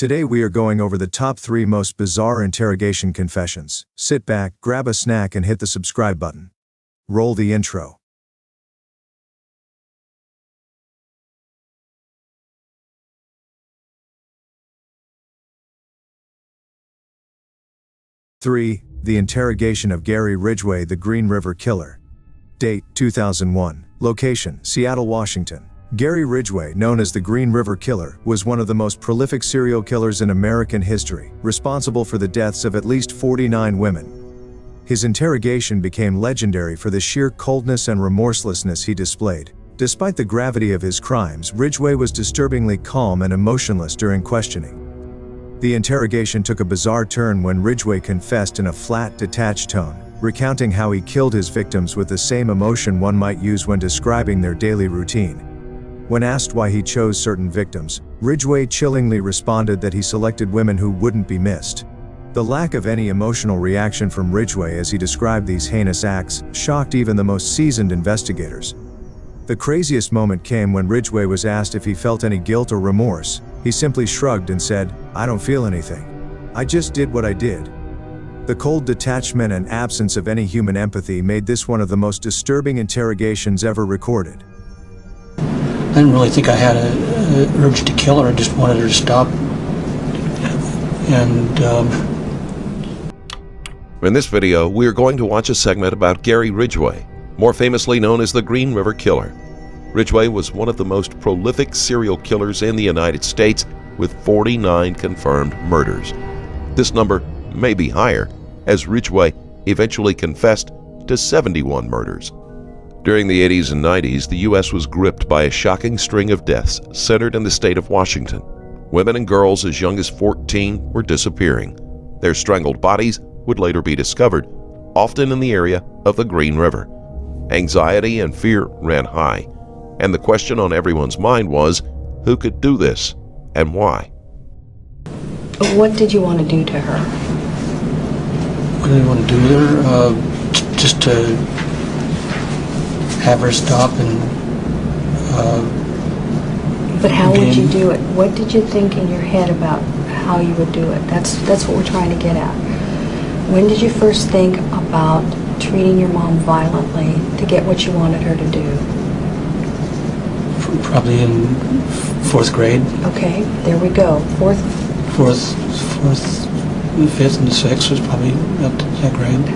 Today we are going over the top 3 most bizarre interrogation confessions. Sit back, grab a snack and hit the subscribe button. Roll the intro. Three, The Interrogation of Gary Ridgway, the Green River Killer. Date, 2001. Location, Seattle, Washington. Gary Ridgway, known as the Green River Killer, was one of the most prolific serial killers in American history, responsible for the deaths of at least 49 women. His interrogation became legendary for the sheer coldness and remorselessness he displayed. Despite the gravity of his crimes, Ridgway was disturbingly calm and emotionless during questioning. The interrogation took a bizarre turn when Ridgway confessed in a flat, detached tone, recounting how he killed his victims with the same emotion one might use when describing their daily routine. When asked why he chose certain victims, Ridgway chillingly responded that he selected women who wouldn't be missed. The lack of any emotional reaction from Ridgway as he described these heinous acts shocked even the most seasoned investigators. The craziest moment came when Ridgway was asked if he felt any guilt or remorse. He simply shrugged and said, "I don't feel anything. I just did what I did." The cold detachment and absence of any human empathy made this one of the most disturbing interrogations ever recorded. I didn't really think I had an urge to kill her. I just wanted her to stop. And in this video, we are going to watch a segment about Gary Ridgway, more famously known as the Green River Killer. Ridgway was one of the most prolific serial killers in the United States, with 49 confirmed murders. This number may be higher, as Ridgway eventually confessed to 71 murders. During the 80s and 90s, the U.S. was gripped by a shocking string of deaths centered in the state of Washington. Women and girls as young as 14 were disappearing. Their strangled bodies would later be discovered, often in the area of the Green River. Anxiety and fear ran high, and the question on everyone's mind was, who could do this and why? What did you want to do to her? what did I want to do with her? Just to have her stop and But how would you do it? What did you think in your head about how you would do it? That's what we're trying to get at. When did you first think about treating your mom violently to get what you wanted her to do? Probably in 4th grade. Okay, there we go. Fourth, the 5th and the 6th was probably up to that grade.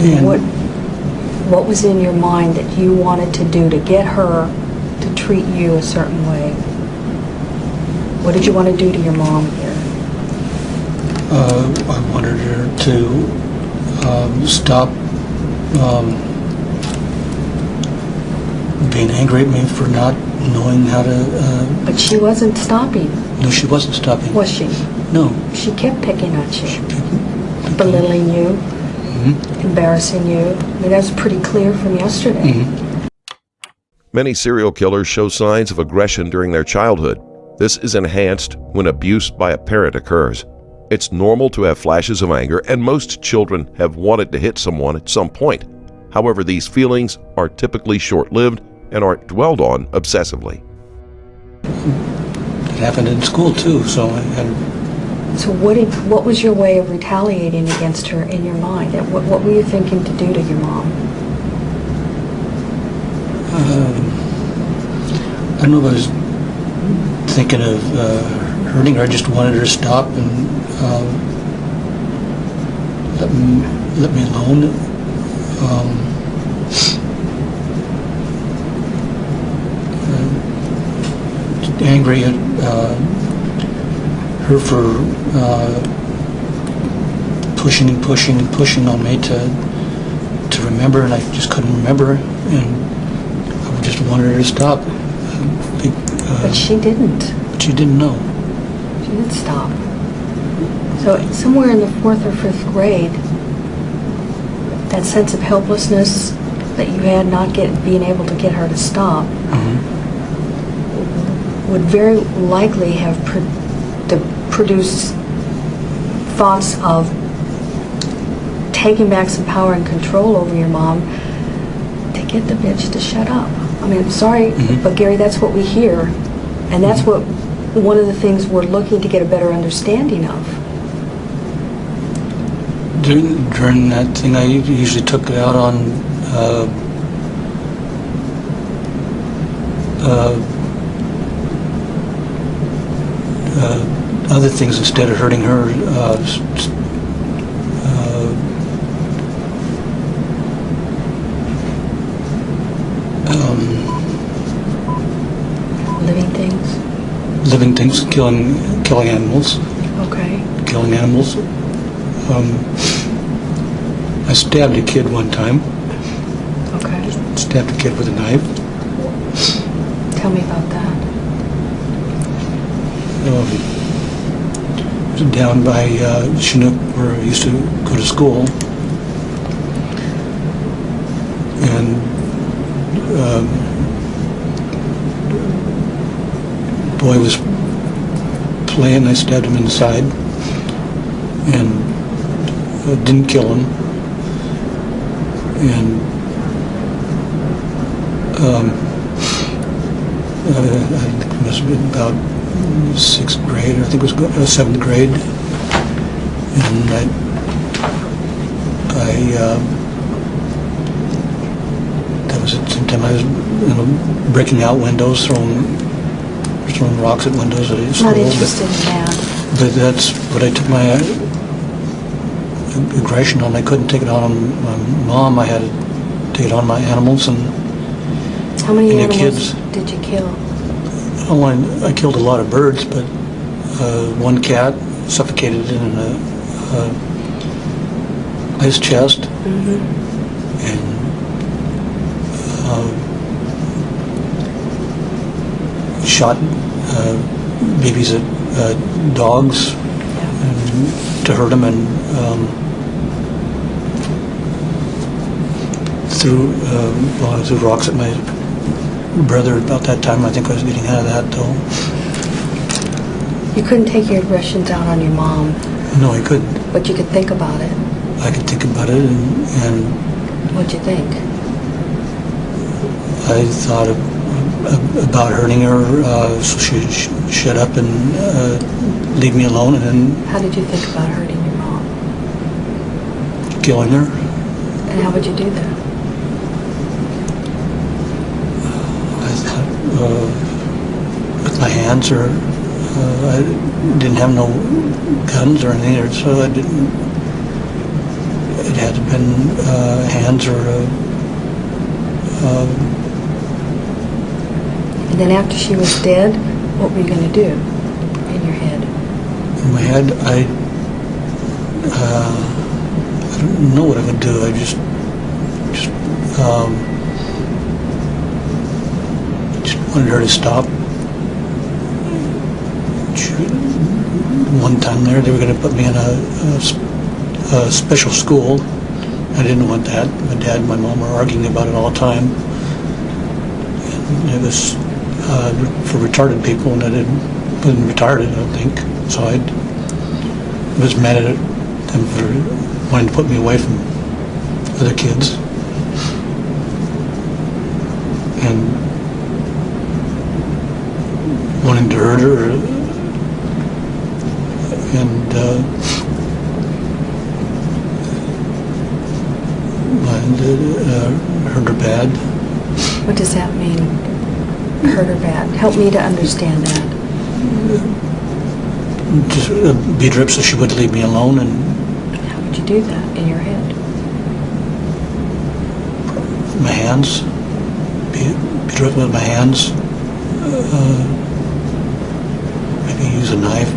and what was in your mind that you wanted to do to get her to treat you a certain way?'t did you want to do to your mom here? I wanted her to stop being angry at me for not knowing how to... But she wasn't stopping. No, she wasn't stopping. Was she? No. She kept picking at you, belittling you, embarrassing you. I mean, that's pretty clear from yesterday. Many serial killers show signs of aggression during their childhood. This is enhanced when abuse by a parent occurs. It's normal to have flashes of anger, and most children have wanted to hit someone at some point. However, these feelings are typically short-lived and aren't dwelled on obsessively. It happened in school too, so I had... So what was your way of retaliating against her in your mind? What were you thinking to do to your mom? I don't know if I was thinking of hurting her. I just wanted her to stop and let me alone. Angry at her for pushing on me to remember, and I just couldn't remember, and I just wanted her to stop. But she didn't. But she didn't know. She didn't stop. So somewhere in the 4th or 5th grade, that sense of helplessness that you had not being able to get her to stop would very likely have produced thoughts of taking back some power and control over your mom to get the bitch to shut up. I mean, I'm sorry, but Gary, that's what we hear, and that's what one of the things we're looking to get a better understanding of. During that thing, I usually took it out on other things instead of hurting her. Living things, killing animals. Okay. Killing animals. I stabbed a kid one time. Okay. Stabbed a kid with a knife. Tell me about that. It was down by Chinook, where I used to go to school. And boy was playing. I stabbed him in the side and didn't kill him. And I think it must have been about 6th grade, or I think it was 7th grade. And that was at some time I was breaking out windows, throwing rocks at windows at school. Not interested in that. But that's what I took my aggression on. I couldn't take it on my mom. I had to take it on my animals and How many the animals kids. did you kill? I killed a lot of birds, but one cat suffocated in his chest. Mm-hmm. And shot babies at dogs to hurt them, and threw rocks at my brother about that time. I think I was getting out of that though. You couldn't take your aggressions out on your mom, No, I couldn't. but you could think about it. I could think about it, and What'd you think? I thought about hurting her, so she'd shut up and leave me alone, and then How did you think about hurting your mom? killing her. And how would you do that? I thought with my hands, or I didn't have no guns or anything, so I didn't. It had to have been hands or. And then after she was dead, what were you going to do in your head? In my head, I don't know what I would do. I just wanted her to stop. One time there, they were going to put me in a special school. I didn't want that. My dad and my mom were arguing about it all the time. And it was for retarded people, and I wasn't retarded, I don't think. So I was mad at them for wanting to put me away from other kids. And wanting to hurt her. And hurt her bad. What does that mean? Hurt her bad? Help me to understand that. Just beat her up so she would leave me alone, and How would you do that in your head? my hands, beat her up with my hands, maybe use a knife.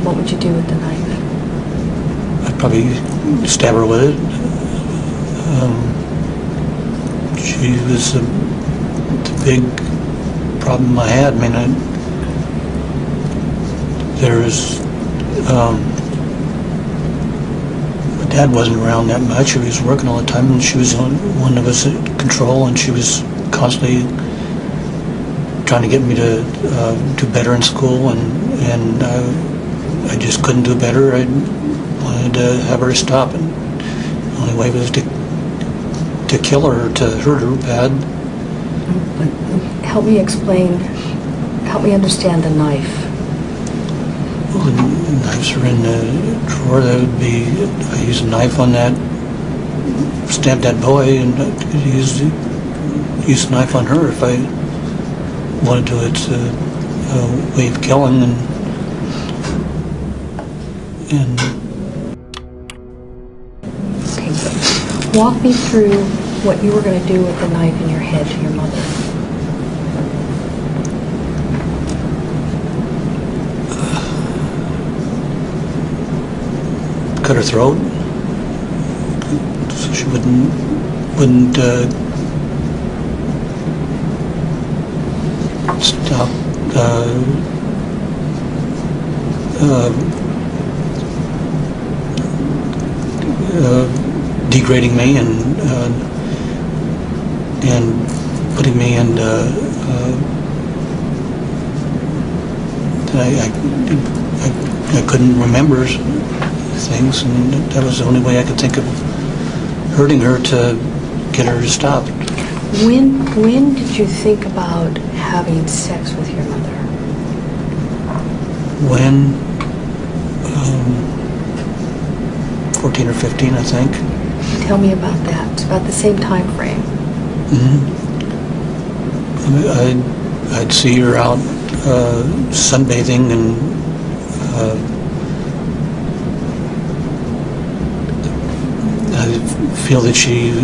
What would you do with the knife? I'd probably stab her with it. She was the big problem I had. I mean, my dad wasn't around that much. He was working all the time, and she was the only one of us in control, and she was constantly trying to get me to do better in school, and I just couldn't do better. I wanted to have her stop, and the only way was to kill her, to hurt her bad. Help me explain Help me understand the knife. Well, the knives are in the drawer. That would be, I use a knife on that, stab that boy, and I could use a knife on her if I wanted to. It's a way of killing, and Okay, walk me through what you were going to do with the knife in your head to your mother. cut her throat so she wouldn't stop degrading me and putting me in. I couldn't remember things, and that was the only way I could think of hurting her to get her to stop. When did you think about having sex with your mother? When 14 or 15, I think. Tell me about that. It's about the same time frame. I'd see her out sunbathing, and I feel that she'd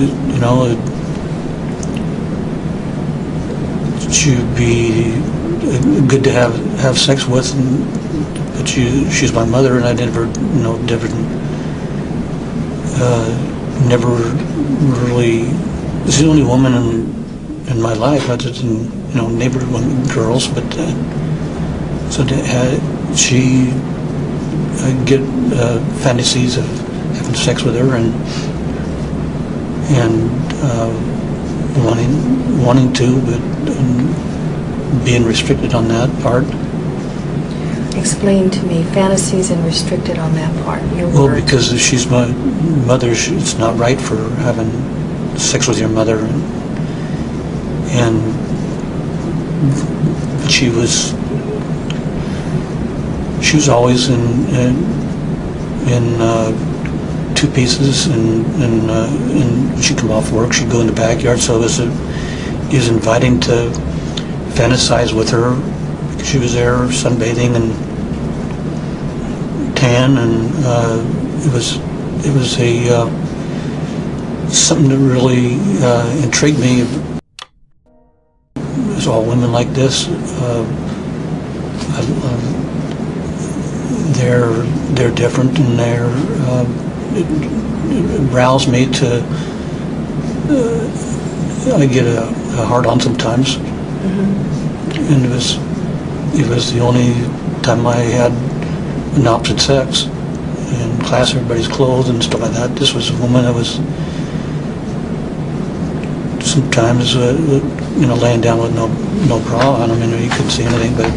be good to have sex with, but she's my mother, and I never really. She's the only woman in my life, other than neighbor girls, but she I'd get fantasies of having sex with her and wanting to, but being restricted on that part. Explain to me fantasies and restricted on that part. Well, because if she's my mother, it's not right for having sex with your mother, and she was always in two pieces, and when she'd come off work, she'd go in the backyard, so it was inviting to fantasize with her. She was there sunbathing and tan, and it was something that really intrigued me. It's all women like this. They're different, and it roused me to. I get a hard on sometimes, and it was the only time I had an opposite sex. In class, everybody's clothed and stuff like that. This was a woman that was sometimes laying down with no bra on. I mean, you couldn't see anything but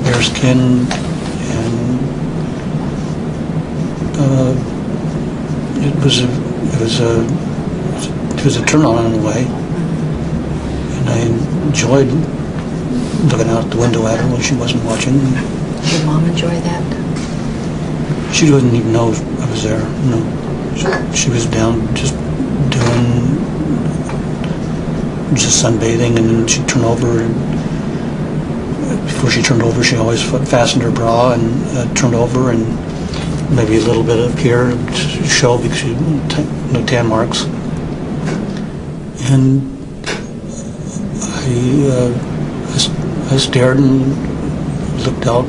bare skin, and it was a turn on in a way, and I enjoyed looking out the window at her when she wasn't watching. Did your mom enjoy that? She didn't even know I was there. No, she was down just sunbathing, and then she'd turn over, and before she turned over, she always fastened her bra and turned over, and maybe a little bit of hair to show because she no tan marks. And I stared and looked out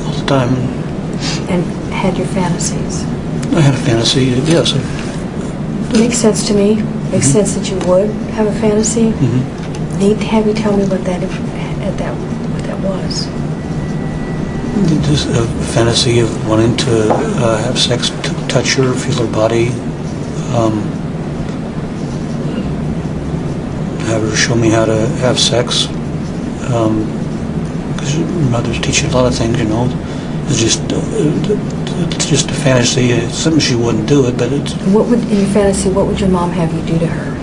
all the time. And had your fantasies? I had a fantasy, yes. Makes sense to me. Makes sense that you would have a fantasy. Need to have you tell me what that was. Just a fantasy of wanting to have sex, touch her, feel her body, have her show me how to have sex. Because mothers teach you a lot of things, It's just a fantasy. It's something she wouldn't do it, but it's. In your fantasy, what would your mom have you do to her?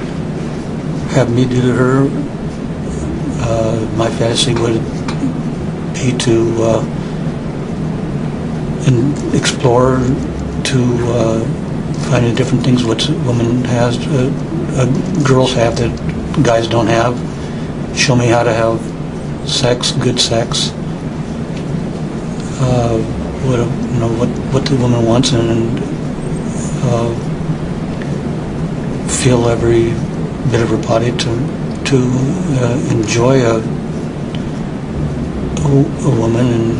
Have me do to her? My fantasy would be to explore, to find different things what a woman has, girls have that guys don't have. Show me how to have sex, good sex. What the woman wants, and feel every bit of her body to enjoy a woman and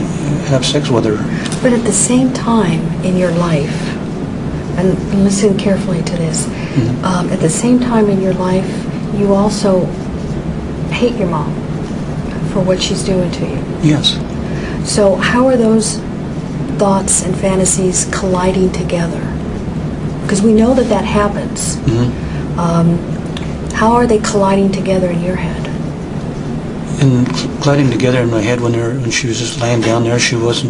have sex with her. But at the same time in your life, and listen carefully to this, at the same time in your life, you also hate your mom for what she's doing to you. Yes. So how are those thoughts and fantasies colliding together? Because we know that that happens. How are they colliding together in your head? And colliding together in my head when she was just laying down there, she was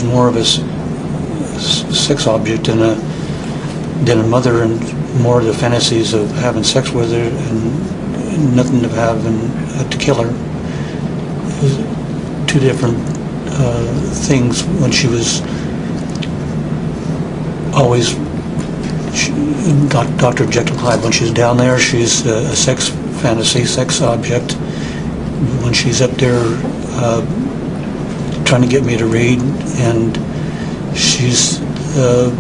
more of a sex object than a mother, and more of the fantasies of having sex with her and nothing to have and to kill her. It was two different things. When she was always Dr. Jekyll Hyde, when she's down there, she's a sex fantasy, sex object. When she's up there trying to get me to read, and she's the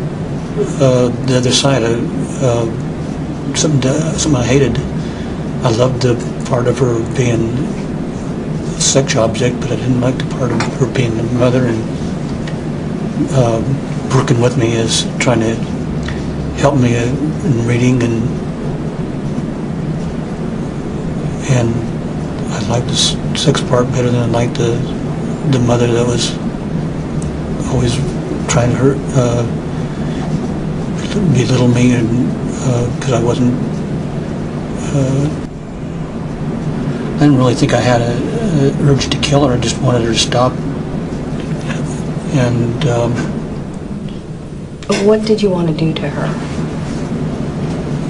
other side of something I hated. I loved the part of her being a sex object, but I didn't like the part of her being a mother and working with me, as trying to help me in reading, and I liked the sex part better than I liked the mother that was always trying to hurt, belittle me, and because I wasn't. I didn't really think I had an urge to kill her. I just wanted her to stop. And what did you want to do to her?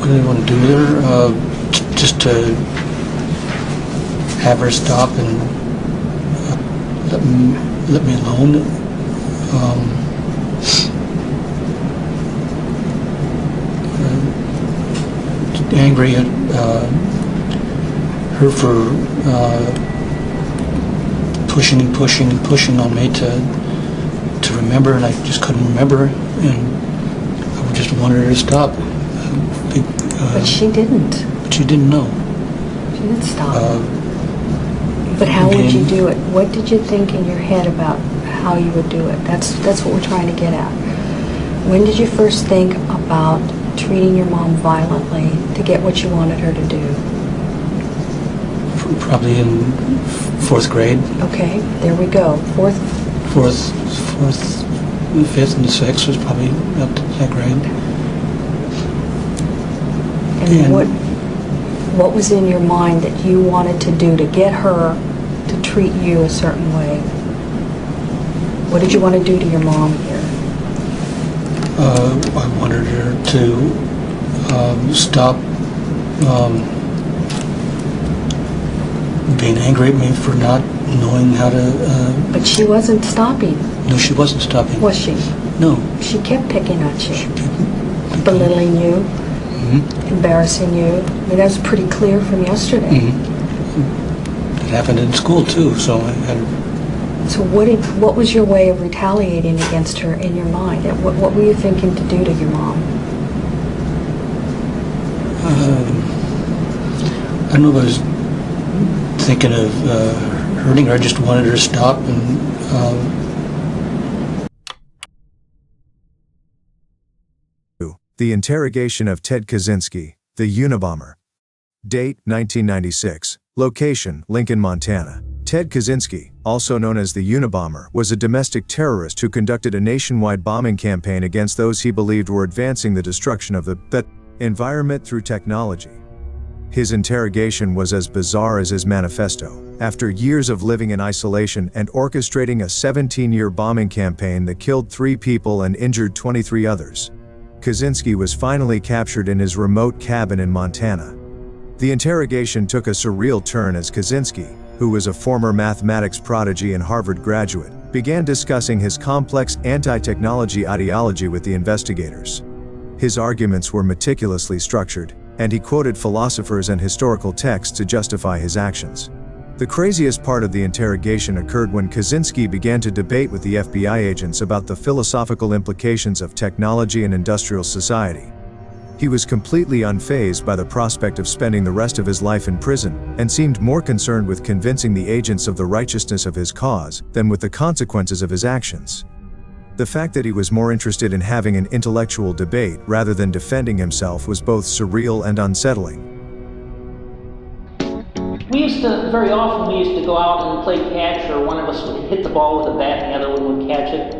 what did I want to do with her? Just to have her stop and let me alone. Angry at her for pushing on me to remember, and I just couldn't remember, and I just wanted her to stop. But she didn't. But she didn't know. She didn't stop. But how would you do it? What did you think in your head about how you would do it? That's what we're trying to get at. When did you first think about treating your mom violently to get what you wanted her to do? Probably in 4th grade. Okay, there we go. Fourth, fifth, and 6th was probably up to that grade. and what was in your mind that you wanted to do to get her to treat you a certain way? What did you want to do to your mom here? I wanted her to stop being angry at me for not knowing how to... But she wasn't stopping. No, she wasn't stopping. Was she? No. She kept picking at you, belittling you, embarrassing you. I mean, that was pretty clear from yesterday. It happened in school too, so I had... So what was your way of retaliating against her in your mind? What were you thinking to do to your mom? I don't know if I was thinking of hurting her. I just wanted her to stop and... The Interrogation of Ted Kaczynski, the Unabomber. Date, 1996. Location, Lincoln, Montana. Ted Kaczynski, also known as the Unabomber, was a domestic terrorist who conducted a nationwide bombing campaign against those he believed were advancing the destruction of the environment through technology. His interrogation was as bizarre as his manifesto. After years of living in isolation and orchestrating a 17-year bombing campaign that killed 3 people and injured 23 others, Kaczynski was finally captured in his remote cabin in Montana. The interrogation took a surreal turn as Kaczynski, who was a former mathematics prodigy and Harvard graduate, began discussing his complex anti-technology ideology with the investigators. His arguments were meticulously structured, and he quoted philosophers and historical texts to justify his actions. The craziest part of the interrogation occurred when Kaczynski began to debate with the FBI agents about the philosophical implications of technology and industrial society. He was completely unfazed by the prospect of spending the rest of his life in prison, and seemed more concerned with convincing the agents of the righteousness of his cause than with the consequences of his actions. The fact that he was more interested in having an intellectual debate rather than defending himself was both surreal and unsettling. Very often we used to go out and play catch, or one of us would hit the ball with a bat and the other one would catch it.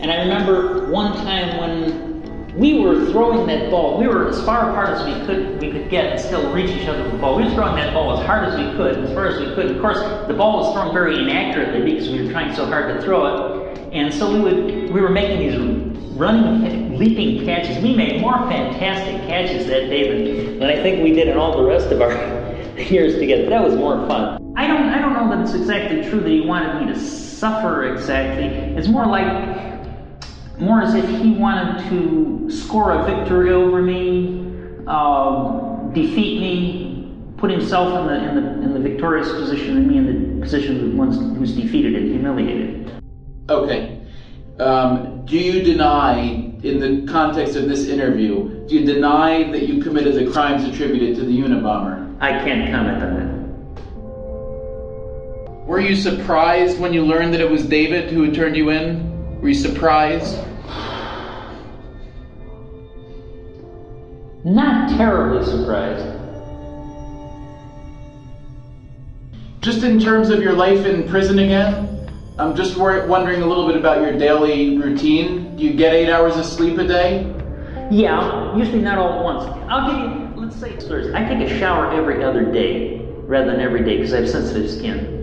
And I remember one time when we were throwing that ball, we were as far apart as we could get and still reach each other with the ball. We were throwing that ball as hard as we could, as far as we could. Of course, the ball was thrown very inaccurately because we were trying so hard to throw it. And so we were making these running, leaping catches. We made more fantastic catches that day than I think we did in all the rest of our years together. That was more fun. I don't know that it's exactly true that he wanted me to suffer exactly. It's more as if he wanted to score a victory over me, defeat me, put himself in the victorious position and me in the position of the one who's defeated and humiliated. Okay. Do you deny, in the context of this interview, do you deny that you committed the crimes attributed to the Unabomber? I can't comment on that. Were you surprised when you learned that it was David who had turned you in? Were you surprised? Not terribly surprised. Just in terms of your life in prison again, I'm just wondering a little bit about your daily routine. Do you get 8 hours of sleep a day? Yeah, usually not all at once. I'll give you, let's say, I take a shower every other day rather than every day because I have sensitive skin.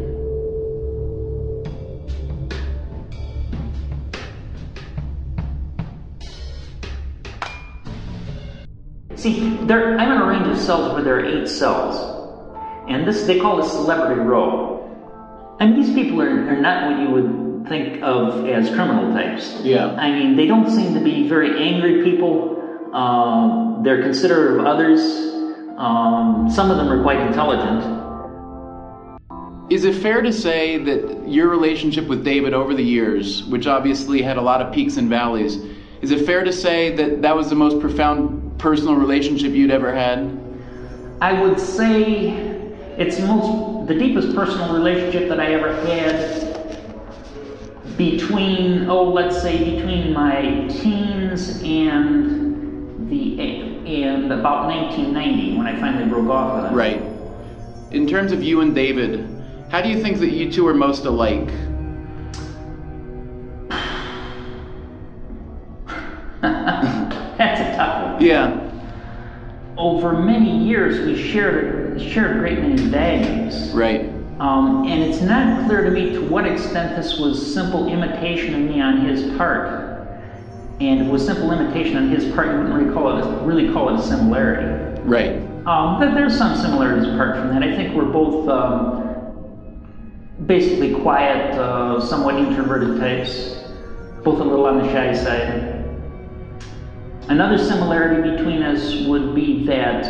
See, I'm in a range of cells where there are 8 cells. And they call this celebrity row. I mean, these people are not what you would think of as criminal types. Yeah. I mean, they don't seem to be very angry people. They're considerate of others. Some of them are quite intelligent. Is it fair to say that your relationship with David over the years, which obviously had a lot of peaks and valleys, is it fair to say that that was the most profound personal relationship you'd ever had? I would say it's the deepest personal relationship that I ever had between my teens and about 1990 when I finally broke off with him. Right. In terms of you and David, how do you think that you two are most alike? That's a tough one. Yeah. Over many years, we shared a great many values. Right. And it's not clear to me to what extent this was simple imitation of me on his part. And if it was simple imitation on his part, you wouldn't really call it a similarity. Right. But there's some similarities apart from that. I think we're both basically quiet, somewhat introverted types, both a little on the shy side. Another similarity between us would be that,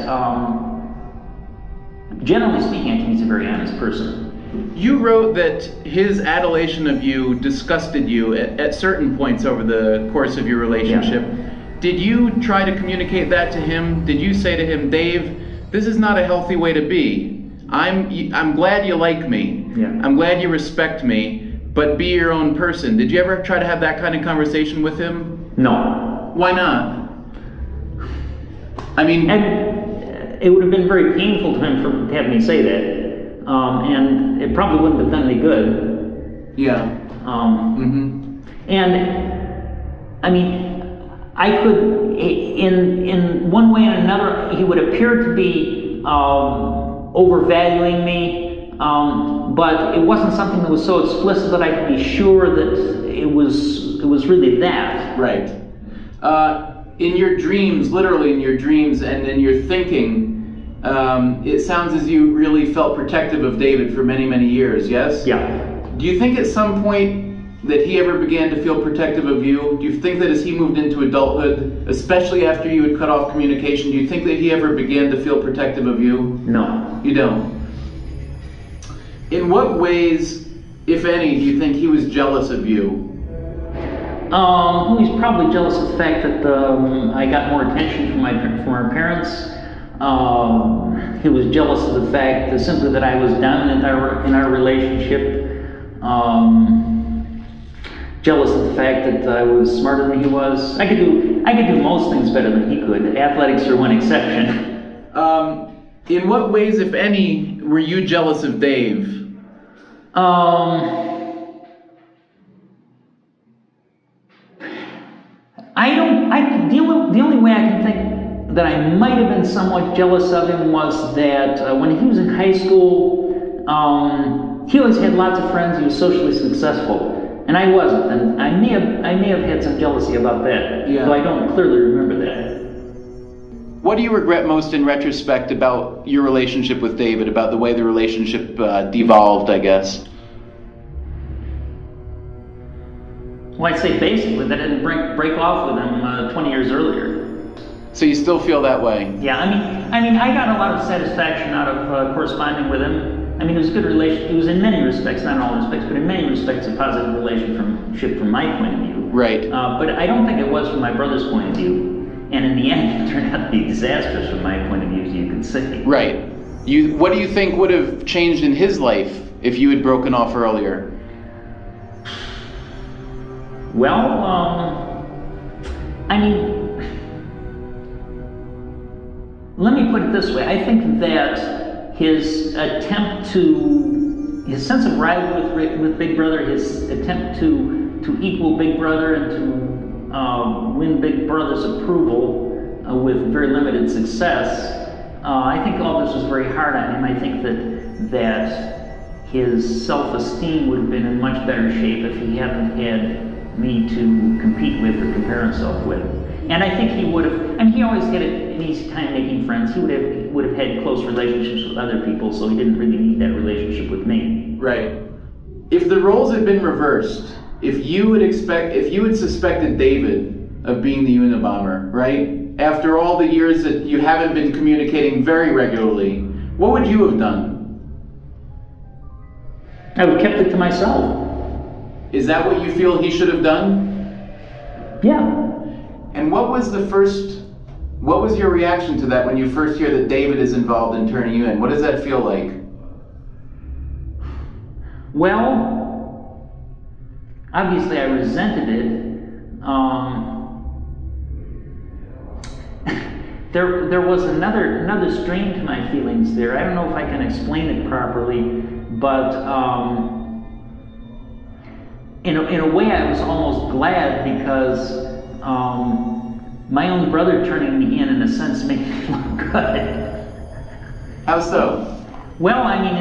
generally speaking, I think he's a very honest person. You wrote that his adulation of you disgusted you at certain points over the course of your relationship. Yeah. Did you try to communicate that to him? Did you say to him, Dave, this is not a healthy way to be. I'm glad you like me. Yeah. I'm glad you respect me, but be your own person. Did you ever try to have that kind of conversation with him? No. Why not? I mean... And it would have been very painful to him to have me say that. And it probably wouldn't have done any good. Yeah. And, I mean, I could, in one way and another, he would appear to be overvaluing me, but it wasn't something that was so explicit that I could be sure that it was really that. Right. In your dreams, literally in your dreams and in your thinking, it sounds as you really felt protective of David for many, many years, yes? Yeah. Do you think at some point that he ever began to feel protective of you? Do you think that as he moved into adulthood, especially after you had cut off communication, do you think that he ever began to feel protective of you? No. You don't? In what ways, if any, do you think he was jealous of you? He's probably jealous of the fact that I got more attention from our parents. He was jealous of the fact that simply that I was dominant in our relationship. Jealous of the fact that I was smarter than he was. I could do most things better than he could. Athletics are one exception. In what ways, if any, were you jealous of Dave? The only way I can think that I might have been somewhat jealous of him was that when he was in high school, he always had lots of friends. He was socially successful, and I wasn't. And I may have had some jealousy about that. Yeah. Though I don't clearly remember that. What do you regret most in retrospect about your relationship with David, about the way the relationship devolved, I guess? Well, I'd say basically that I didn't break off with him 20 years earlier. So you still feel that way? Yeah, I mean, I got a lot of satisfaction out of corresponding with him. I mean, it was a good relation. It was in many respects, not in all respects, but in many respects, a positive relationship from my point of view. Right. But I don't think it was from my brother's point of view. And in the end, it turned out to be disastrous from my point of view, as you can see. Right. What do you think would have changed in his life if you had broken off earlier? Well, I mean, let me put it this way. I think that his sense of rivalry with Big Brother, his attempt to equal Big Brother and to win Big Brother's approval with very limited success, I think all this was very hard on him. I think that his self-esteem would have been in much better shape if he hadn't had me to compete with or compare himself with. And I think he would have, and he always had an easy time making friends. He would have had close relationships with other people, so he didn't really need that relationship with me. Right. If the roles had been reversed, if you had suspected David of being the Unabomber, right? After all the years that you haven't been communicating very regularly, what would you have done? I would have kept it to myself. Is that what you feel he should have done? Yeah. And what was your reaction to that when you first hear that David is involved in turning you in? What does that feel like? Well, obviously I resented it. There was another strain to my feelings there. I don't know if I can explain it properly, but in a way I was almost glad because my own brother turning me in a sense made me look good. How so? Well, I mean,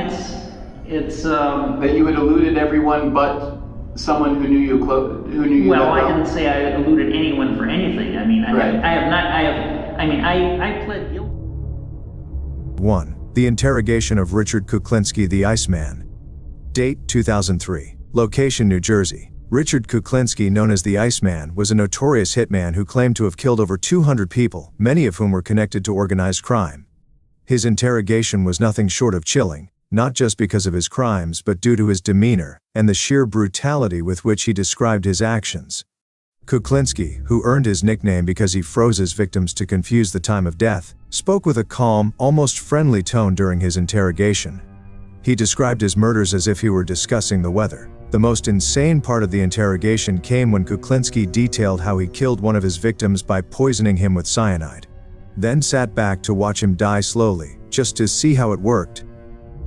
it's that you had eluded everyone but someone who knew you well. I didn't say I eluded anyone for anything. I mean, I pled guilty. 1. The Interrogation of Richard Kuklinski, the Iceman. Date 2003. Location, New Jersey. Richard Kuklinski, known as the Iceman, was a notorious hitman who claimed to have killed over 200 people, many of whom were connected to organized crime. His interrogation was nothing short of chilling, not just because of his crimes but due to his demeanor and the sheer brutality with which he described his actions. Kuklinski, who earned his nickname because he froze his victims to confuse the time of death, spoke with a calm, almost friendly tone during his interrogation. He described his murders as if he were discussing the weather. The most insane part of the interrogation came when Kuklinski detailed how he killed one of his victims by poisoning him with cyanide, then sat back to watch him die slowly, just to see how it worked.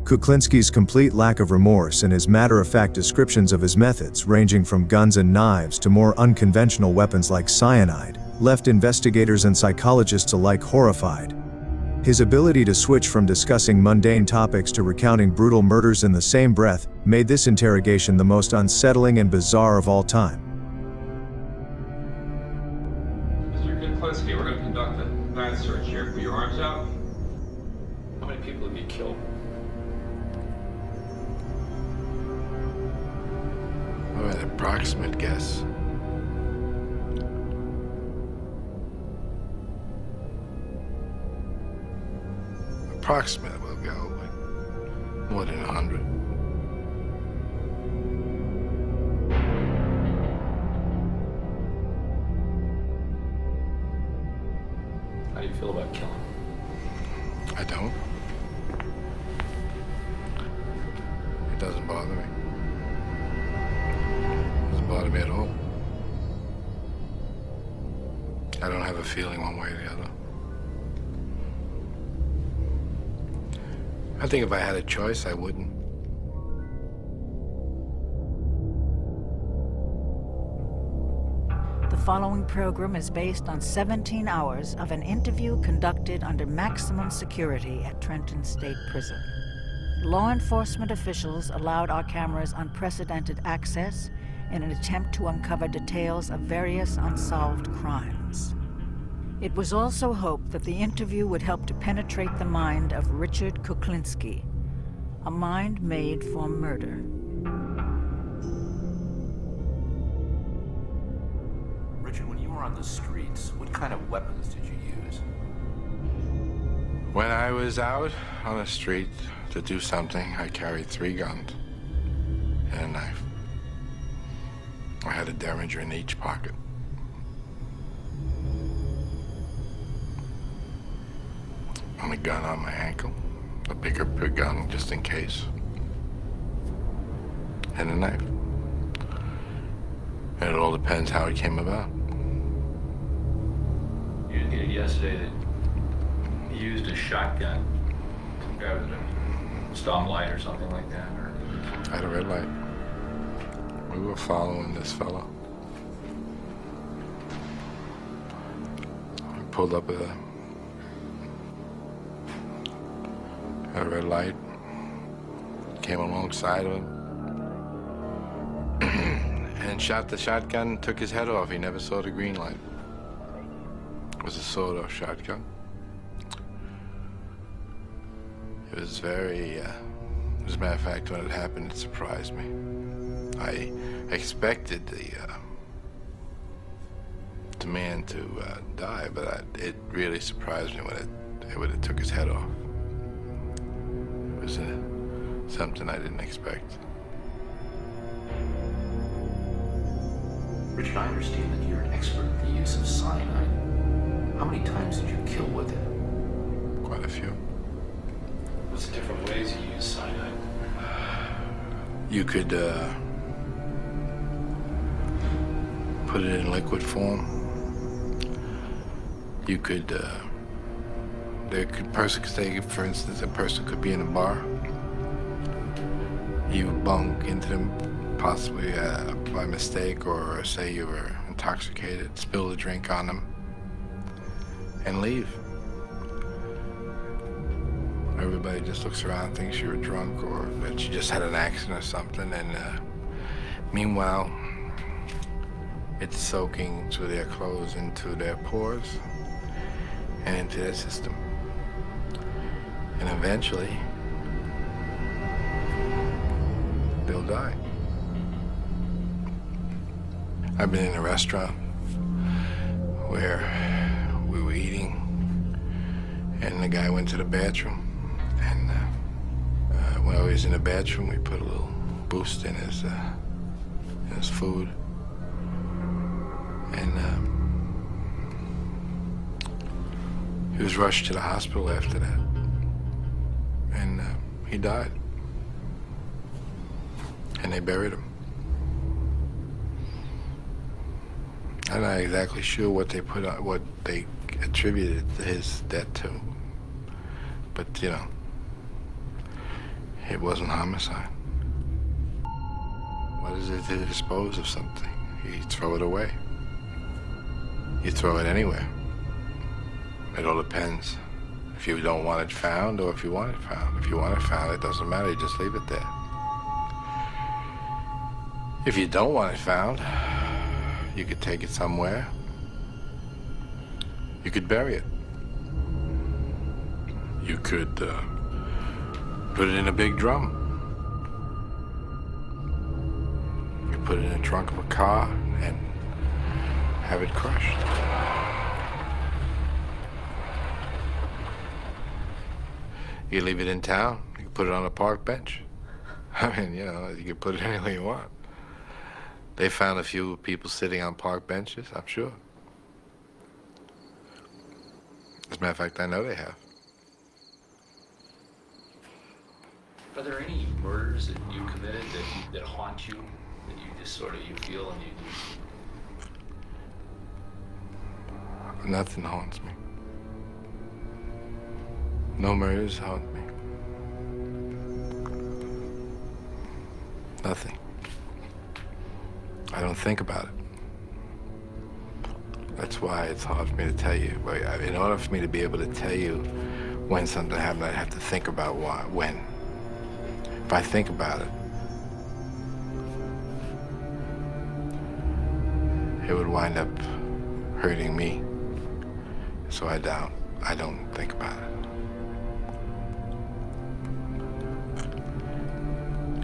Kuklinski's complete lack of remorse and his matter-of-fact descriptions of his methods, ranging from guns and knives to more unconventional weapons like cyanide, left investigators and psychologists alike horrified. His ability to switch from discussing mundane topics to recounting brutal murders in the same breath made this interrogation the most unsettling and bizarre of all time. Mr. Kuklinski, we're going to conduct a bath search here. Put your arms out. an approximate guess. Approximate, we'll go with more than 100. How do you feel about killing? I don't. It doesn't bother me. It doesn't bother me at all. I don't have a feeling one way or the other. I think if I had a choice, I wouldn't. The following program is based on 17 hours of an interview conducted under maximum security at Trenton State Prison. Law enforcement officials allowed our cameras unprecedented access in an attempt to uncover details of various unsolved crimes. It was also hoped that the interview would help to penetrate the mind of Richard Kuklinski, a mind made for murder. Richard, when you were on the streets, what kind of weapons did you use? When I was out on the street to do something, I carried 3 guns and a knife. I had a Derringer in each pocket. And a gun on my ankle, a bigger gun just in case, and a knife. And it all depends how it came about. You indicated yesterday that you used a shotgun. Some guy with a stop light or something like that, or? I had a red light. We were following this fellow. We pulled up at a red light, came alongside of him, and shot the shotgun, took his head off. He never saw the green light. It was a sawed-off shotgun. It was very, as a matter of fact, when it happened, it surprised me. I expected the man to die, but it really surprised me when it took his head off. It was something I didn't expect. Richard, I understand that you're an expert in the use of cyanide. How many times did you kill with it? Quite a few. What's the different ways you use cyanide? You could put it in liquid form. You could, person could say, for instance, a person could be in a bar. You bunk into them, possibly by mistake, or say you were intoxicated, spill the drink on them, and leave. Everybody just looks around, thinks you were drunk, or that you just had an accident or something, and meanwhile, it's soaking through their clothes, into their pores, and into their system. And eventually, they'll die. I've been in a restaurant where we were eating, and the guy went to the bathroom. And when I was in the bathroom, we put a little boost in his food. And he was rushed to the hospital after that. And he died. And they buried him. I'm not exactly sure what they attributed his death to. But, you know, it wasn't homicide. What is it to dispose of something? You throw it away. You throw it anywhere. It all depends. If you don't want it found, or if you want it found. If you want it found, it doesn't matter, you just leave it there. If you don't want it found, you could take it somewhere. You could bury it. You could put it in a big drum. You put it in the trunk of a car and have it crushed. You leave it in town, you can put it on a park bench. I mean, you know, you can put it anywhere you want. They found a few people sitting on park benches, I'm sure. As a matter of fact, I know they have. Are there any murders that you committed that haunt you, that you just sort of, you feel and you do? Nothing haunts me. No murders haunt me. Nothing. I don't think about it. That's why it's hard for me to tell you. In order for me to be able to tell you when something happened, I have to think about when. If I think about it, it would wind up hurting me. So I don't think about it.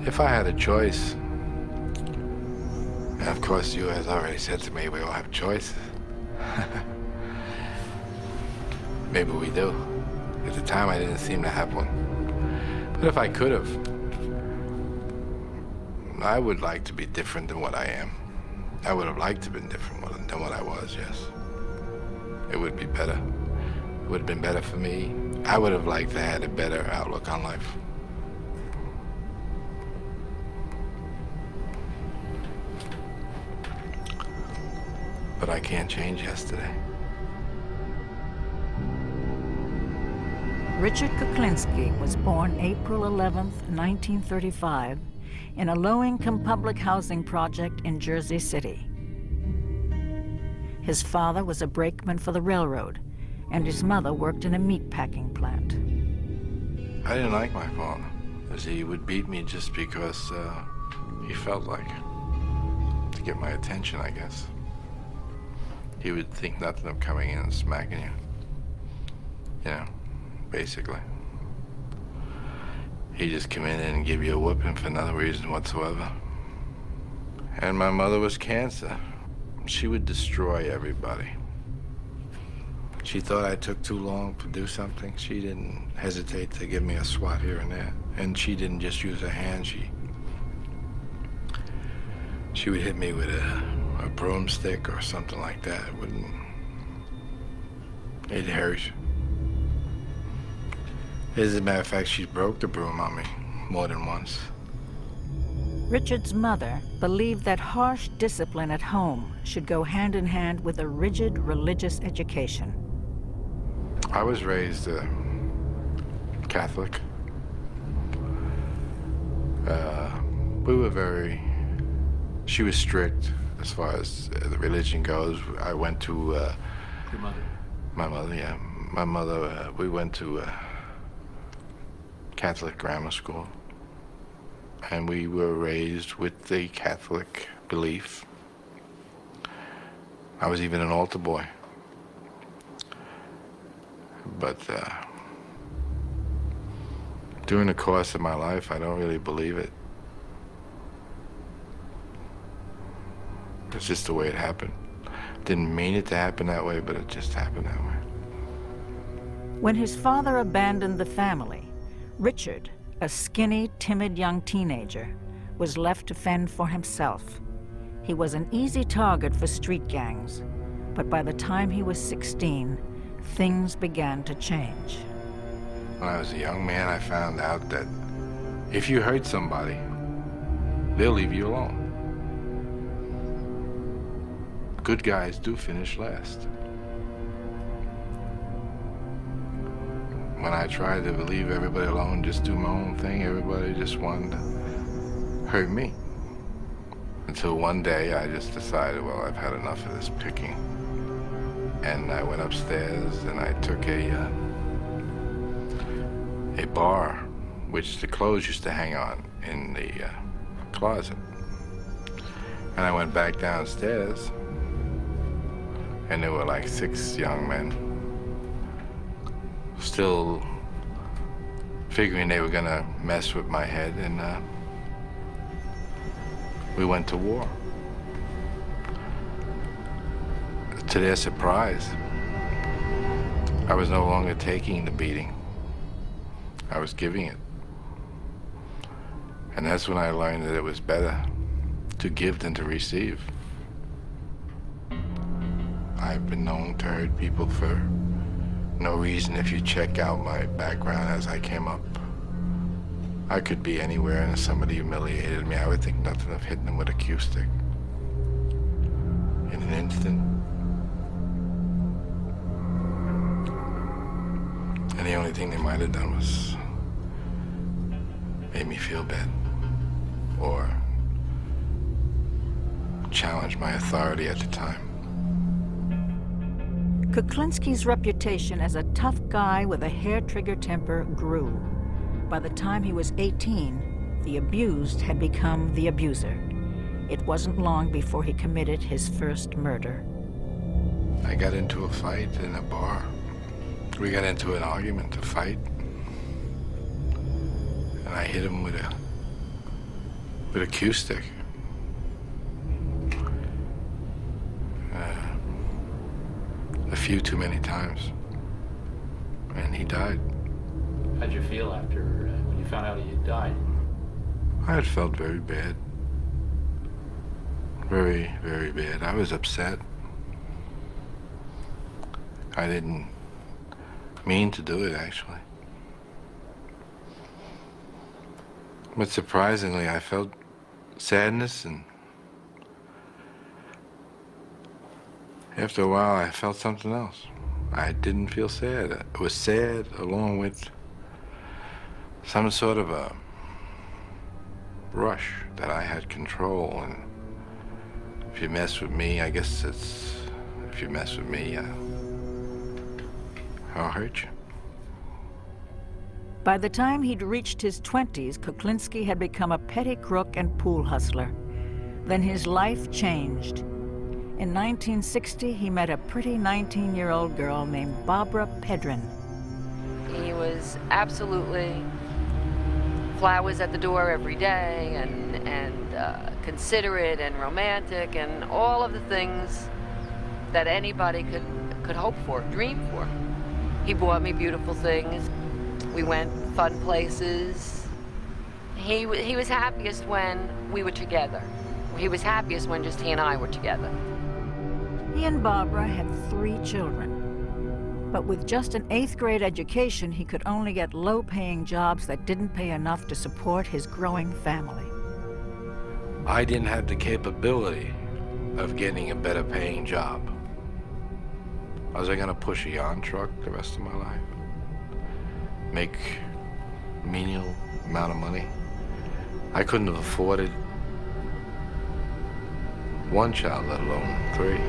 If I had a choice, and of course you has already said to me we all have choices. Maybe we do. At the time I didn't seem to have one. But if I could have, I would like to be different than what I am. I would have liked to have been different than what I was, yes. It would be better. It would have been better for me. I would have liked to have had a better outlook on life. But I can't change yesterday. Richard Kuklinski was born April 11, 1935, in a low-income public housing project in Jersey City. His father was a brakeman for the railroad, and his mother worked in a meat-packing plant. I didn't like my father, as he would beat me just because he felt like, to get my attention, I guess. He would think nothing of coming in and smacking you. You know, basically. He'd just come in and give you a whooping for no reason whatsoever. And my mother was cancer. She would destroy everybody. She thought I took too long to do something. She didn't hesitate to give me a swat here and there. And she didn't just use her hand, she would hit me with a broomstick or something like that. It hurt. As a matter of fact, she broke the broom on me more than once. Richard's mother believed that harsh discipline at home should go hand in hand with a rigid religious education. I was raised Catholic. She was strict as far as the religion goes. I went to... Your mother? My mother, yeah. My mother, we went to Catholic grammar school. And we were raised with the Catholic belief. I was even an altar boy. But during the course of my life, I don't really believe it. It's just the way it happened. Didn't mean it to happen that way, but it just happened that way. When his father abandoned the family, Richard, a skinny, timid young teenager, was left to fend for himself. He was an easy target for street gangs, but by the time he was 16, things began to change. When I was a young man, I found out that if you hurt somebody, they'll leave you alone. Good guys do finish last. When I tried to leave everybody alone, just do my own thing, everybody just wanted to hurt me. Until one day I just decided, well, I've had enough of this picking. And I went upstairs and I took a bar, which the clothes used to hang on in the closet. And I went back downstairs, and there were like 6 young men, still figuring they were gonna mess with my head, and we went to war. To their surprise, I was no longer taking the beating. I was giving it. And that's when I learned that it was better to give than to receive. I've been known to hurt people for no reason if you check out my background as I came up. I could be anywhere, and if somebody humiliated me, I would think nothing of hitting them with a cue stick. In an instant. And the only thing they might have done was made me feel bad. Or challenge my authority at the time. Kuklinski's reputation as a tough guy with a hair-trigger temper grew. By the time he was 18, the abused had become the abuser. It wasn't long before he committed his first murder. I got into a fight in a bar. We got into an argument, a fight. And I hit him with a cue stick. A few too many times. And he died. How'd you feel after when you found out he had died? I had felt very bad. Very, very bad. I was upset. I didn't mean to do it, actually. But surprisingly, I felt sadness, and after a while, I felt something else. I didn't feel sad. It was sad along with some sort of a rush that I had control, and if you mess with me, I guess it's, if you mess with me, I'll hurt you. By the time he'd reached his 20s, Kuklinski had become a petty crook and pool hustler. Then his life changed. In 1960, he met a pretty 19-year-old girl named Barbara Pedrin. He was absolutely flowers at the door every day, and considerate and romantic, and all of the things that anybody could hope for, dream for. He bought me beautiful things. We went fun places. He was happiest when we were together. He was happiest when just he and I were together. He and Barbara had 3 children. But with just an 8th grade education, he could only get low-paying jobs that didn't pay enough to support his growing family. I didn't have the capability of getting a better paying job. Was I gonna push a yarn truck the rest of my life? Make a menial amount of money? I couldn't have afforded 1 child, let alone 3.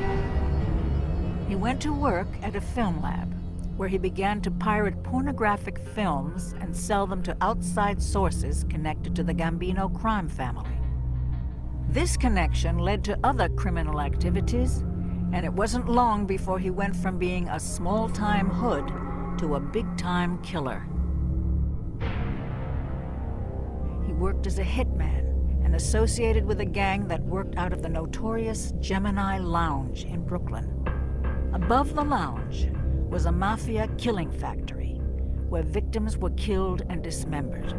He went to work at a film lab, where he began to pirate pornographic films and sell them to outside sources connected to the Gambino crime family. This connection led to other criminal activities, and it wasn't long before he went from being a small-time hood to a big-time killer. He worked as a hitman and associated with a gang that worked out of the notorious Gemini Lounge in Brooklyn. Above the lounge was a mafia killing factory where victims were killed and dismembered.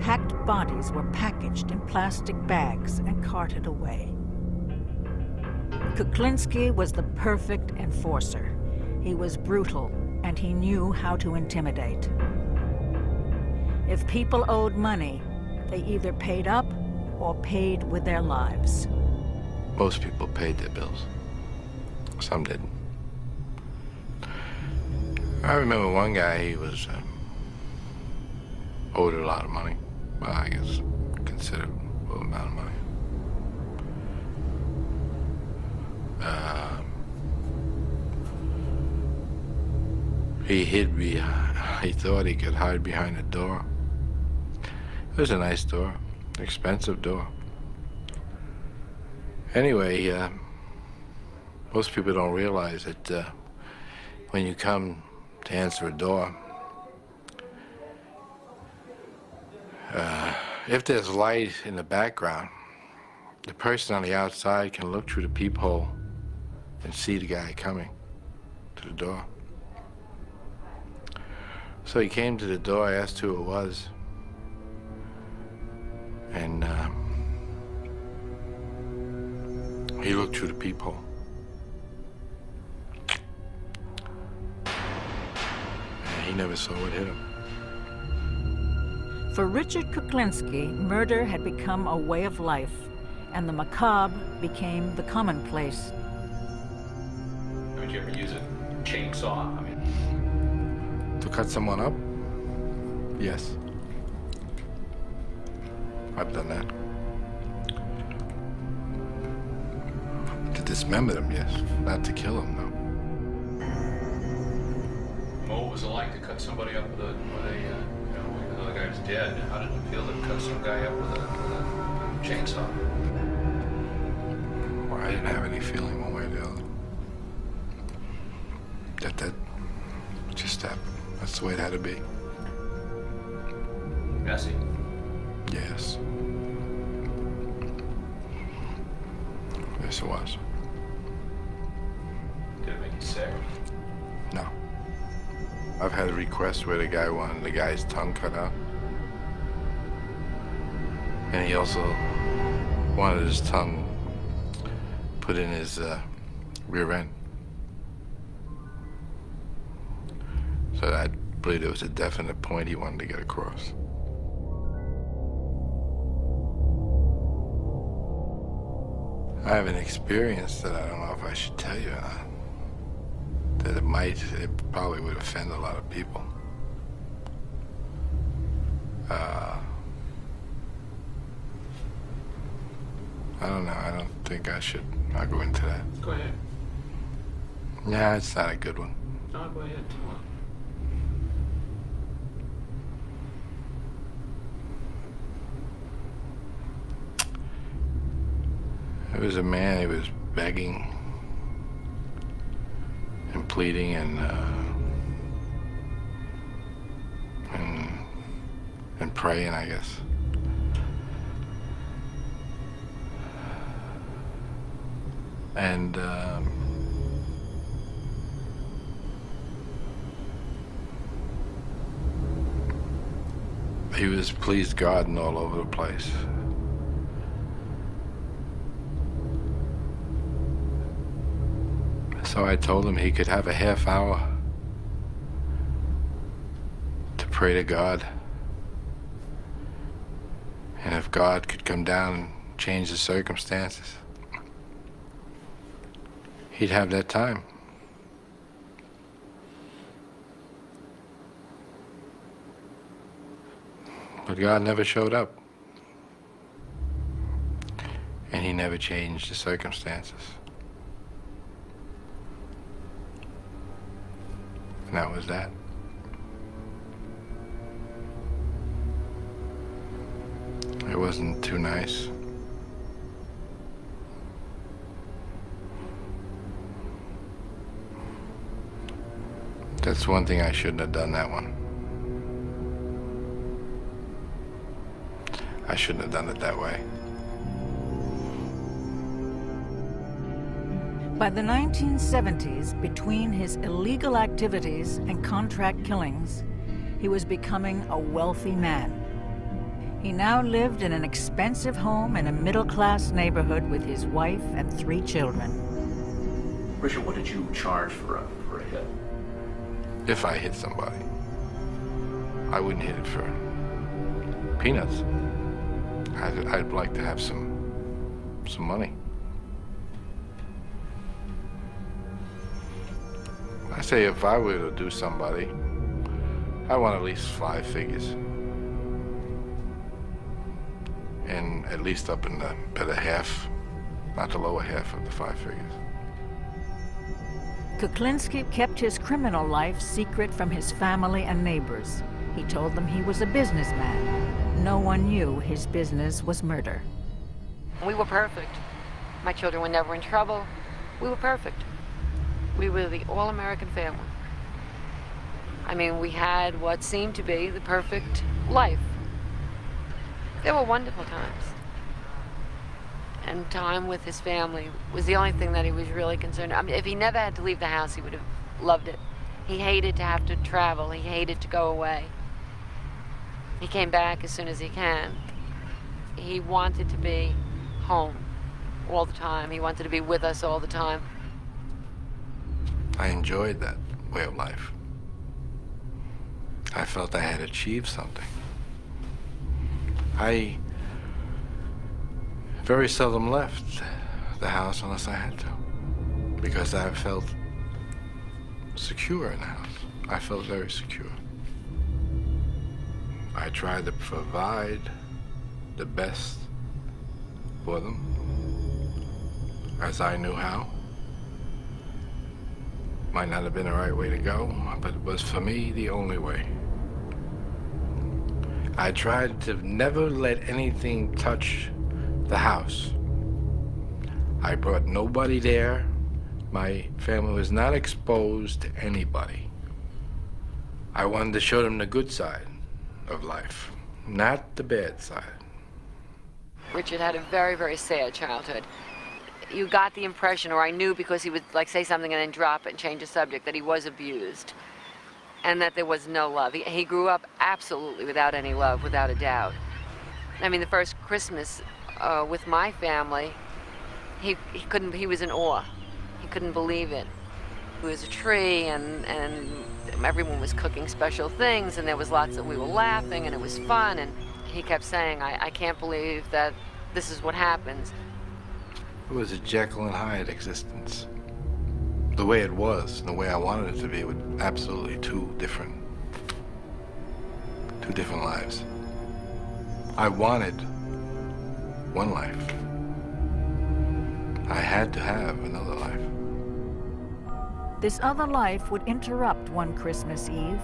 Hacked bodies were packaged in plastic bags and carted away. Kuklinski was the perfect enforcer. He was brutal, and he knew how to intimidate. If people owed money, they either paid up or paid with their lives. Most people paid their bills. Some didn't. I remember one guy, he was owed a lot of money. Well, I guess considerable amount of money. He hid behind, he thought he could hide behind a door. It was a nice door, expensive door. Anyway, most people don't realize that when you come to answer a door, if there's light in the background, the person on the outside can look through the peephole and see the guy coming to the door. So he came to the door, I asked who it was, and he looked through the peephole. And he never saw what hit him. For Richard Kuklinski, murder had become a way of life, and the macabre became the commonplace. Would you ever use a chainsaw? I mean, To cut someone up? Yes. I've done that. To dismember them, yes. Not to kill them, no. well, what was it like to cut somebody up with a you know, the other guy's dead? How did it feel to cut some guy up with a chainsaw? Well, I didn't have any feeling one way or the other. That just happened. That's the way it had to be. Messy. Yes. Yes, it was. Did it make you sick? No. I've had a request where the guy wanted the guy's tongue cut out. And he also wanted his tongue put in his rear end. So I believe there was a definite point he wanted to get across. I have an experience that I don't know if I should tell you or not. That it probably would offend a lot of people. I don't know, I don't think I'll go into that. Go ahead. Yeah, it's not a good one. No, go ahead. There was a man, he was begging and pleading and praying, I guess. And he was pleased God and all over the place. So I told him he could have a half hour to pray to God. And if God could come down and change the circumstances, he'd have that time. But God never showed up. And he never changed the circumstances. And that was that. It wasn't too nice. That's one thing I shouldn't have done, that one. I shouldn't have done it that way. By the 1970s, between his illegal activities and contract killings, he was becoming a wealthy man. He now lived in an expensive home in a middle-class neighborhood with his wife and 3 children. Richard, what did you charge for a hit? If I hit somebody, I wouldn't hit it for peanuts. I'd like to have some money. I say if I were to do somebody, I want at least 5 figures. And at least up in the better half, not the lower half of the 5 figures. Kuklinski kept his criminal life secret from his family and neighbors. He told them he was a businessman. No one knew his business was murder. We were perfect. My children were never in trouble. We were perfect. We were the all-American family. I mean, we had what seemed to be the perfect life. They were wonderful times. spend time with his family was the only thing that he was really concerned. I mean, if he never had to leave the house, he would have loved it. He hated to have to travel. He hated to go away. He came back as soon as he can. He wanted to be home all the time. He wanted to be with us all the time. I enjoyed that way of life. I felt I had achieved something. I very seldom left the house unless I had to, because I felt secure in the house. I felt very secure. I tried to provide the best for them as I knew how. Might not have been the right way to go, but it was for me the only way. I tried to never let anything touch the house. I brought nobody there. My family was not exposed to anybody. I wanted to show them the good side of life, not the bad side. Richard had a very, very sad childhood. You got the impression, or I knew because he would like say something and then drop it and change the subject, that he was abused and that there was no love. He grew up absolutely without any love, without a doubt. I mean, the first Christmas with my family, he was in awe. He couldn't believe it. It was a tree and everyone was cooking special things and there was lots of, we were laughing and it was fun, and he kept saying, I can't believe that this is what happens. It was a Jekyll and Hyde existence. The way it was and the way I wanted it to be were absolutely two different lives. I wanted one life. I had to have another life. This other life would interrupt one Christmas Eve.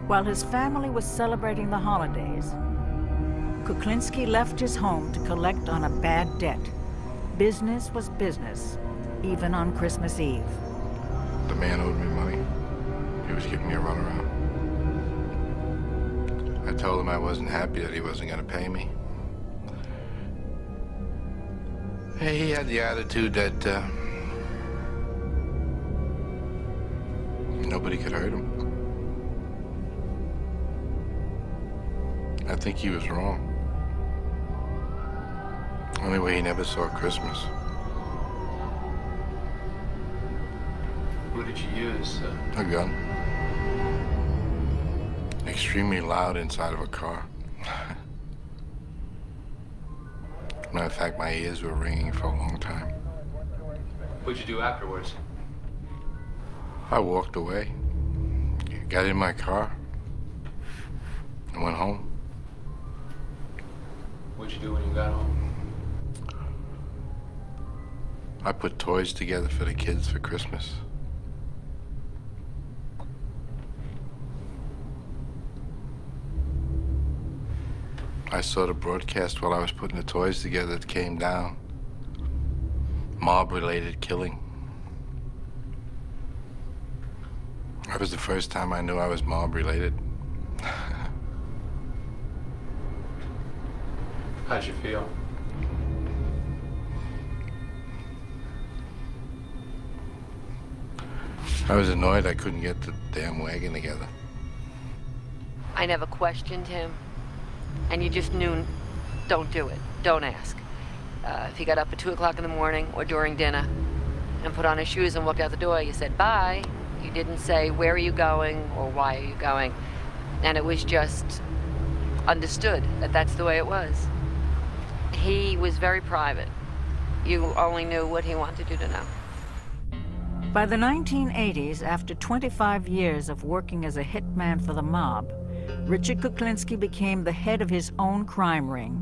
While his family was celebrating the holidays, Kuklinski left his home to collect on a bad debt. Business was business, even on Christmas Eve. The man owed me money. He was giving me a runaround. I told him I wasn't happy that he wasn't going to pay me. He had the attitude that nobody could hurt him. I think he was wrong. Anyway, he never saw Christmas. What did you use? A gun. Extremely loud inside of a car. Matter of fact, my ears were ringing for a long time. What'd you do afterwards? I walked away, got in my car, and went home. What'd you do when you got home? I put toys together for the kids for Christmas. I saw the broadcast while I was putting the toys together that came down. Mob-related killing. That was the first time I knew I was mob-related. How'd you feel? I was annoyed I couldn't get the damn wagon together. I never questioned him, and you just knew, don't do it, don't ask. If he got up at 2 o'clock in the morning or during dinner and put on his shoes and walked out the door, you said bye. You didn't say, where are you going or why are you going? And it was just understood that that's the way it was. He was very private. You only knew what he wanted you to know. By the 1980s, after 25 years of working as a hitman for the mob, Richard Kuklinski became the head of his own crime ring.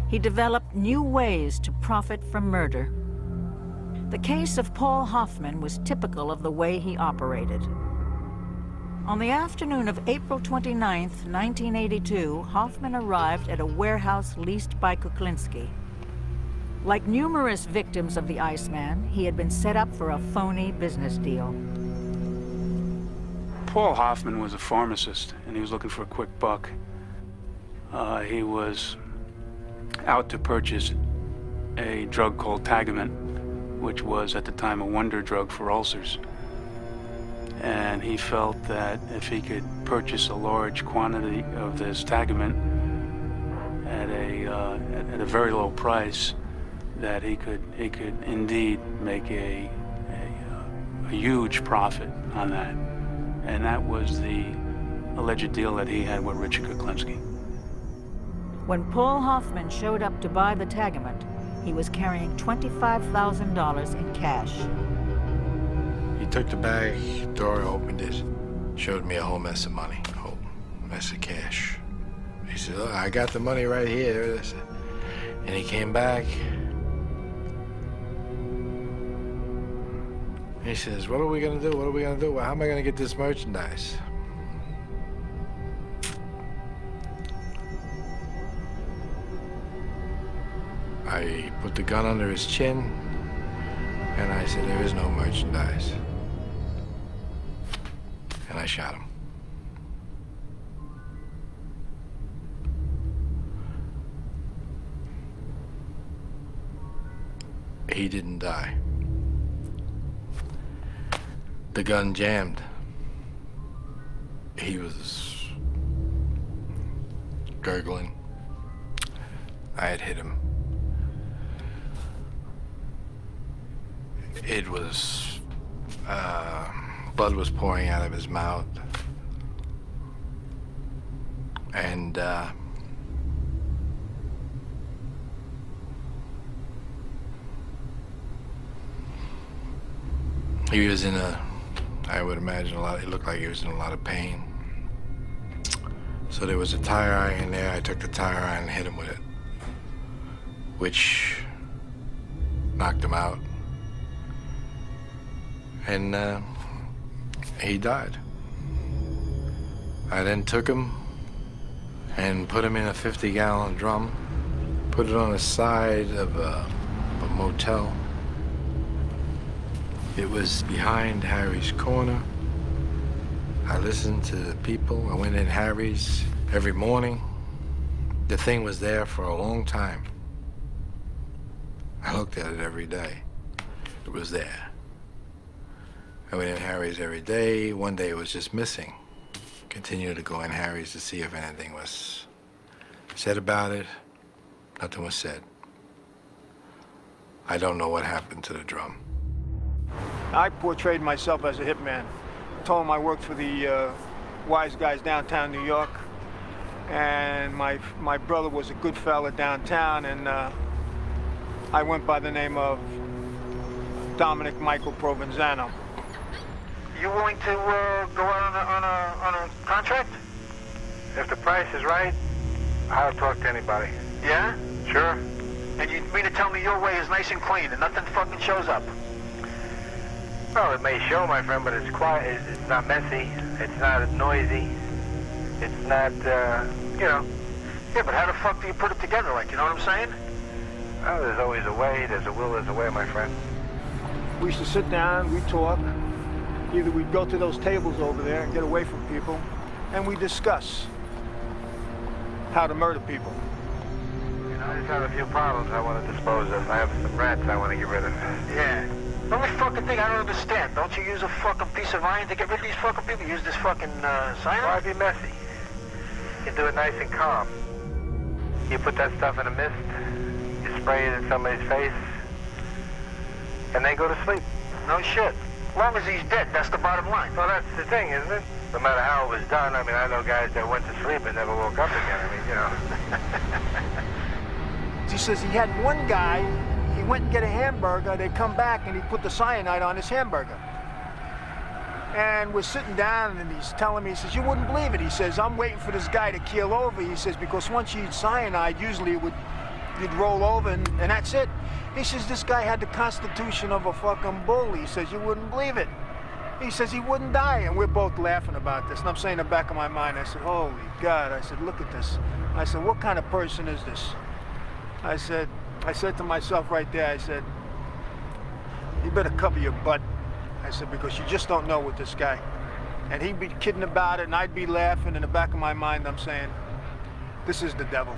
He developed new ways to profit from murder. The case of Paul Hoffman was typical of the way he operated. On the afternoon of April 29, 1982, Hoffman arrived at a warehouse leased by Kuklinski. Like numerous victims of the Iceman, he had been set up for a phony business deal. Paul Hoffman was a pharmacist, and he was looking for a quick buck. He was out to purchase a drug called Tagament, which was at the time a wonder drug for ulcers. And he felt that if he could purchase a large quantity of this Tagament at a very low price, that he could indeed make a huge profit on that. And that was the alleged deal that he had with Richard Kuklinski. When Paul Hoffman showed up to buy the Tagament, he was carrying $25,000 in cash. He took the bag, door opened it, showed me a whole mess of money, a whole mess of cash. He said, "Look, I got the money right here." And he came back. He says, "What are we gonna do? What are we gonna do? Well, how am I gonna get this merchandise?" I put the gun under his chin, and I said, "There is no merchandise." And I shot him. He didn't die. The gun jammed. He was gurgling. I had hit him. It was, blood was pouring out of his mouth. And, he was in I would imagine it looked like he was in a lot of pain. So there was a tire iron there. I took the tire iron and hit him with it, which knocked him out. And he died. I then took him and put him in a 50-gallon drum, put it on the side of a motel. It was behind Harry's Corner. I listened to the people. I went in Harry's every morning. The thing was there for a long time. I looked at it every day. It was there. I went in Harry's every day. One day it was just missing. Continued to go in Harry's to see if anything was said about it. Nothing was said. I don't know what happened to the drum. I portrayed myself as a hitman. Told him I worked for the wise guys downtown New York, and my brother was a good fella downtown, and I went by the name of Dominic Michael Provenzano. You willing to go out on a contract? If the price is right, I'll talk to anybody. Yeah? Sure. And you mean to tell me your way is nice and clean and nothing fucking shows up? Well, it may show, my friend, but it's quiet. It's not messy. It's not noisy. It's not, you know. Yeah, but how the fuck do you put it together, like, you know what I'm saying? Well, there's always a way. There's a will, there's a way, my friend. We used to sit down, we'd talk. Either we'd go to those tables over there and get away from people, and we discuss how to murder people. You know, I just have a few problems I want to dispose of. I have some rats I want to get rid of. Yeah. The only fucking thing I don't understand, don't you use a fucking piece of iron to get rid of these fucking people? Use this fucking cyanide? Why be messy? You do it nice and calm. You put that stuff in a mist, you spray it in somebody's face, and they go to sleep. No shit. As long as he's dead, that's the bottom line. Well, that's the thing, isn't it? No matter how it was done, I mean, I know guys that went to sleep and never woke up again. I mean, you know. He says he had one guy, he went and get a hamburger, they come back and he put the cyanide on his hamburger. And we're sitting down and he's telling me, he says, you wouldn't believe it. He says, I'm waiting for this guy to keel over. He says, because once you eat cyanide, usually you'd roll over and that's it. He says, this guy had the constitution of a fucking bull. He says, you wouldn't believe it. He says he wouldn't die, and we're both laughing about this. And I'm saying in the back of my mind, I said, holy God. I said, look at this. I said, what kind of person is this? I said to myself right there, I said, you better cover your butt. I said, because you just don't know with this guy. And he'd be kidding about it, and I'd be laughing. In the back of my mind, I'm saying, this is the devil.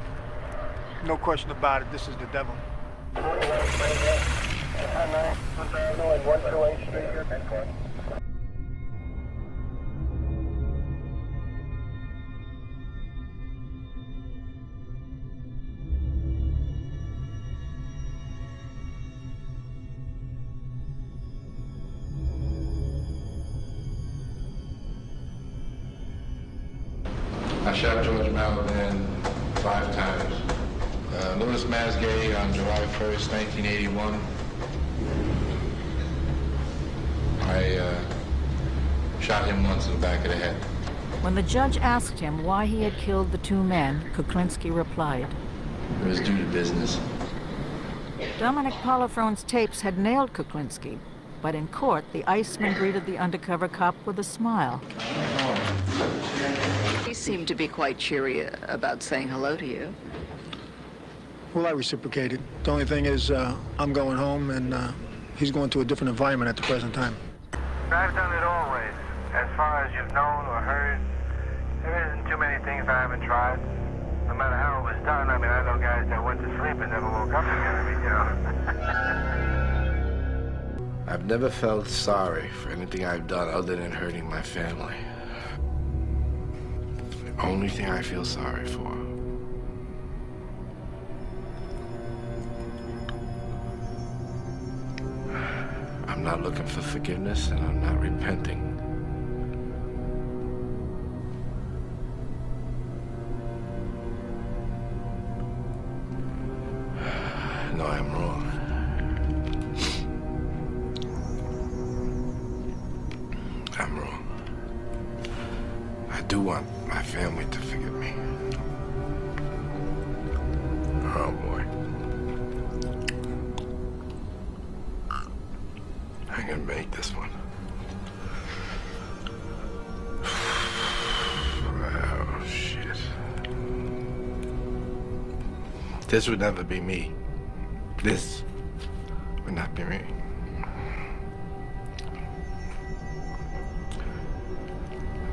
No question about it, this is the devil. I shot George Malavan 5 times. Louis Masgay on July 1st, 1981. I shot him once in the back of the head. When the judge asked him why he had killed the 2 men, Kuklinski replied, It was due to business. Dominic Polifrone's tapes had nailed Kuklinski, but in court, the Iceman greeted the undercover cop with a smile. He seemed to be quite cheery about saying hello to you. Well, I reciprocated. The only thing is, I'm going home, and he's going to a different environment at the present time. I've done it always. As far as you've known or heard, there isn't too many things I haven't tried. No matter how it was done, I mean, I know guys that went to sleep and never woke up again. I mean, you know. I've never felt sorry for anything I've done other than hurting my family. The only thing I feel sorry for. I'm not looking for forgiveness, and I'm not repenting. No, I'm wrong. I'm wrong. I do want my family to forgive me. Oh, boy. I'm gonna make this one. Oh, shit. This would never be me. This would not be me.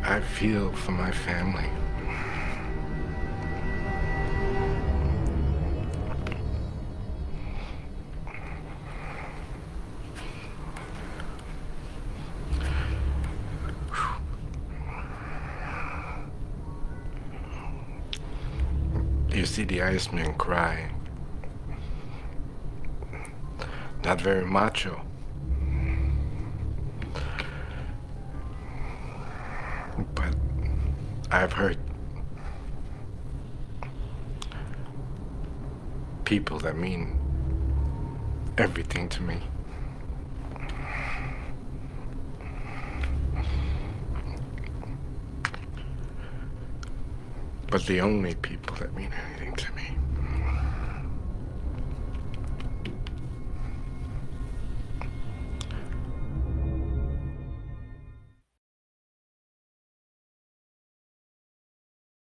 I feel for my family. You see the Iceman cry. Not very macho. But I've hurt people that mean everything to me. But the only people that mean anything